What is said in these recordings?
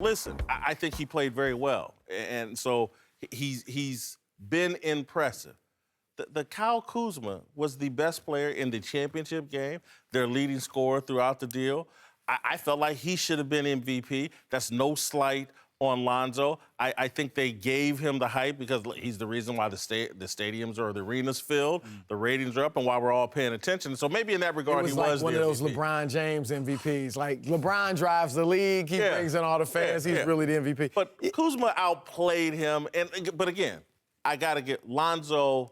Listen, I think he played very well, and so he's been impressive. The Kyle Kuzma was the best player in the championship game, their leading scorer throughout the deal. I felt like he should have been MVP. That's no slight on Lonzo. I think they gave him the hype because he's the reason why the stadiums or the arenas filled, the ratings are up, and why we're all paying attention. So maybe in that regard, he was one of those LeBron James MVPs. Like, LeBron drives the league. He brings in all the fans. He's really the MVP. But Kuzma outplayed him. But again, I got to get Lonzo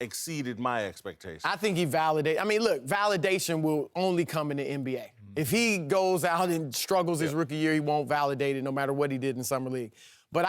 exceeded my expectations. I think he validated. I mean, look, validation will only come in the NBA. If he goes out and struggles his rookie year, he won't validate it no matter what he did in Summer League. But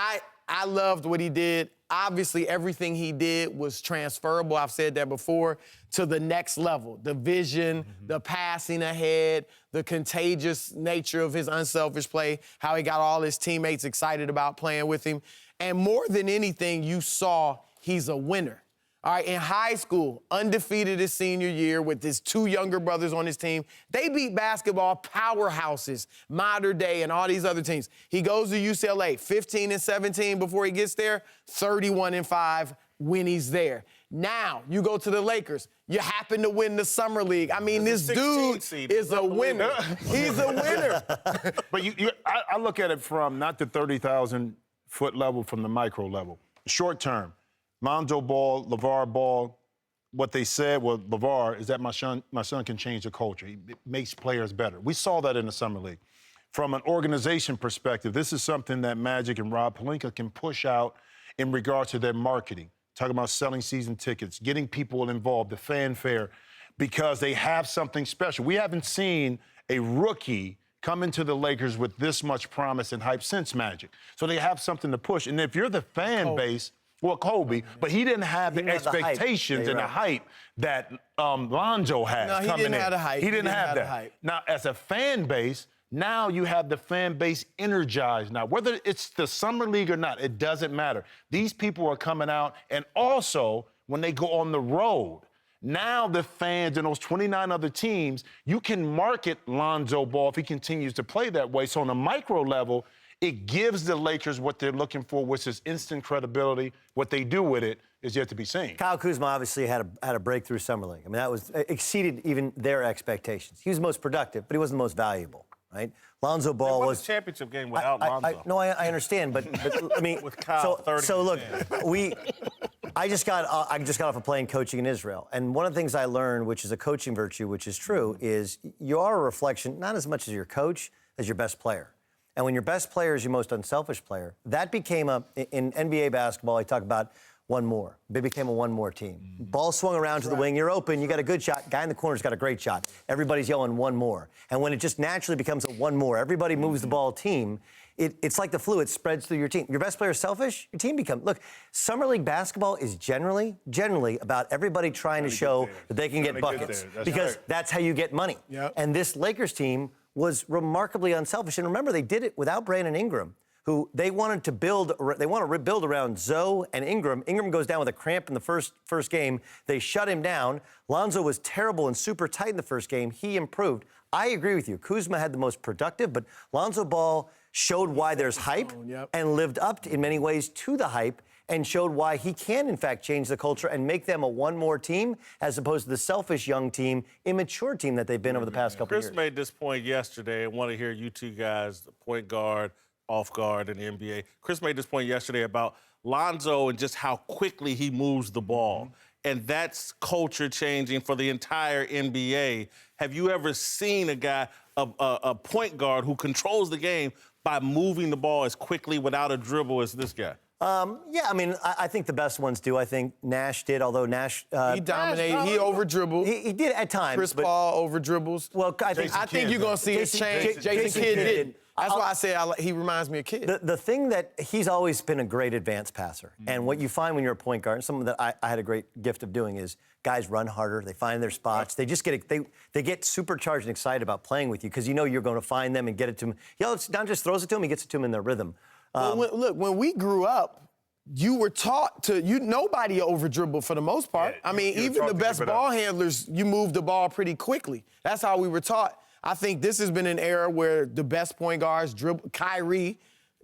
I loved what he did. Obviously, everything he did was transferable. I've said that before, to the next level. The vision, the passing ahead, the contagious nature of his unselfish play, how he got all his teammates excited about playing with him. And more than anything, you saw he's a winner. All right, in high school, undefeated his senior year with his two younger brothers on his team. They beat basketball powerhouses, Modern Day and all these other teams. He goes to UCLA, 15-17 before he gets there, 31-5 when he's there. Now, you go to the Lakers. You happen to win the Summer League. I mean, this dude is a winner. He's a winner. But I look at it from not the 30,000-foot level, from the micro level. Short term. Lonzo Ball, LeVar Ball, what they said, well, LeVar, is that my son can change the culture. He makes players better. We saw that in the Summer League. From an organization perspective, this is something that Magic and Rob Pelinka can push out in regards to their marketing. Talking about selling season tickets, getting people involved, the fanfare, because they have something special. We haven't seen a rookie come into the Lakers with this much promise and hype since Magic. So they have something to push. And if you're the fan base, well, Kobe, but he didn't have the expectations and the hype that Lonzo has coming in. No, he didn't have the hype. He didn't have that. Now, as a fan base, now you have the fan base energized now. Whether it's the Summer League or not, it doesn't matter. These people are coming out, and also, when they go on the road, now the fans and those 29 other teams, you can market Lonzo Ball if he continues to play that way. So on a micro level, it gives the Lakers what they're looking for, which is instant credibility. What they do with it is yet to be seen. Kyle Kuzma obviously had a breakthrough Summer League. I mean, that was exceeded even their expectations. He was the most productive, but he wasn't the most valuable, right? Lonzo Ball was a championship game without Lonzo. I understand, but I mean, with Kyle, so look, I just got off a plane coaching in Israel, and one of the things I learned, which is a coaching virtue, which is true, is you are a reflection not as much as your coach as your best player. And when your best player is your most unselfish player, that became in NBA basketball, I talk about one more. They became a one more team. Ball swung around to the wing, you're open, you got a good shot, guy in the corner's got a great shot. Everybody's yelling one more. And when it just naturally becomes a one more, everybody moves the ball team, it's like the flu, it spreads through your team. Your best player is selfish, your team becomes. Look, Summer League basketball is generally about everybody trying to show that they can get buckets. Because that's how you get money. Yep. And this Lakers team was remarkably unselfish. And remember, they did it without Brandon Ingram, who they want to rebuild around Zoe and Ingram. Ingram goes down with a cramp in the first game. They shut him down. Lonzo was terrible and super tight in the first game. He improved. I agree with you. Kuzma had the most productive, but Lonzo Ball showed why there's hype and lived up in many ways to the hype, and showed why he can, in fact, change the culture and make them a one-more team as opposed to the selfish young team, immature team that they've been over the past couple of years. Chris made this point yesterday. I want to hear you two guys, the point guard, off guard in the NBA. Chris made this point yesterday about Lonzo and just how quickly he moves the ball. And that's culture changing for the entire NBA. Have you ever seen a guy, a point guard who controls the game by moving the ball as quickly without a dribble as this guy? Yeah, I mean, I think the best ones do. I think Nash did, although Nash... he dominated. He over-dribbled. He did at times. Chris Paul over-dribbles. Well, I think you're going to see a change. Jason Kidd did. That's why I say he reminds me of Kidd. The thing that he's always been a great advanced passer. And what you find when you're a point guard, and something that I had a great gift of doing, is guys run harder. They find their spots. They just get supercharged and excited about playing with you because you know you're going to find them and get it to them. Not just throws it to them, he gets it to them in their rhythm. Look, when we grew up, you were taught nobody over dribble for the most part. Yeah, I mean, even the best ball handlers, you move the ball pretty quickly. That's how we were taught. I think this has been an era where the best point guards dribble. Kyrie,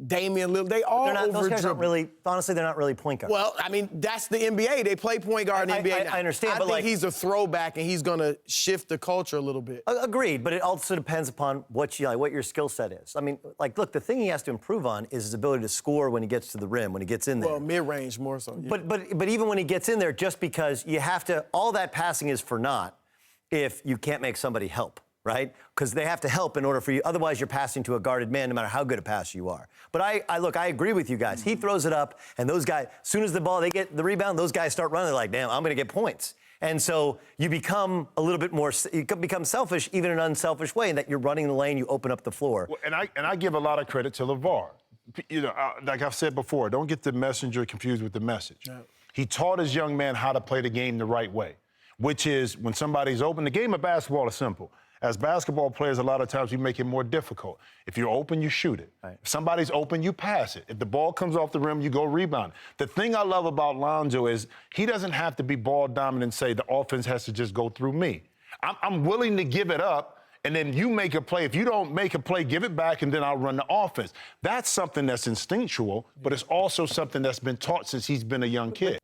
Damian Lillard, they all Those guys aren't over-dribble. really, honestly, they're not really point guards. Well, I mean, that's the NBA. They play point guard in the NBA now. I understand, I but think like, he's a throwback, and he's going to shift the culture a little bit. Agreed, but it also depends upon what your skill set is. I mean, like, look, the thing he has to improve on is his ability to score when he gets to the rim, when he gets in there. Well, mid-range more so. Yeah. But even when he gets in there, just because you have to, all that passing is for naught if you can't make somebody help, right? Because they have to help in order for you. Otherwise, you're passing to a guarded man, no matter how good a passer you are. But I agree with you guys. He throws it up, and those guys, as soon as they get the rebound, those guys start running. They're like, damn, I'm going to get points. And so you become a little bit more, you become selfish, even in an unselfish way, in that you're running the lane, you open up the floor. Well, and I give a lot of credit to LeVar. You know, like I've said before, don't get the messenger confused with the message. No. He taught his young man how to play the game the right way, which is when somebody's open. The game of basketball is simple. As basketball players, a lot of times we make it more difficult. If you're open, you shoot it. Right. If somebody's open, you pass it. If the ball comes off the rim, you go rebound. The thing I love about Lonzo is he doesn't have to be ball dominant and say the offense has to just go through me. I'm willing to give it up, and then you make a play. If you don't make a play, give it back, and then I'll run the offense. That's something that's instinctual, but it's also something that's been taught since he's been a young kid.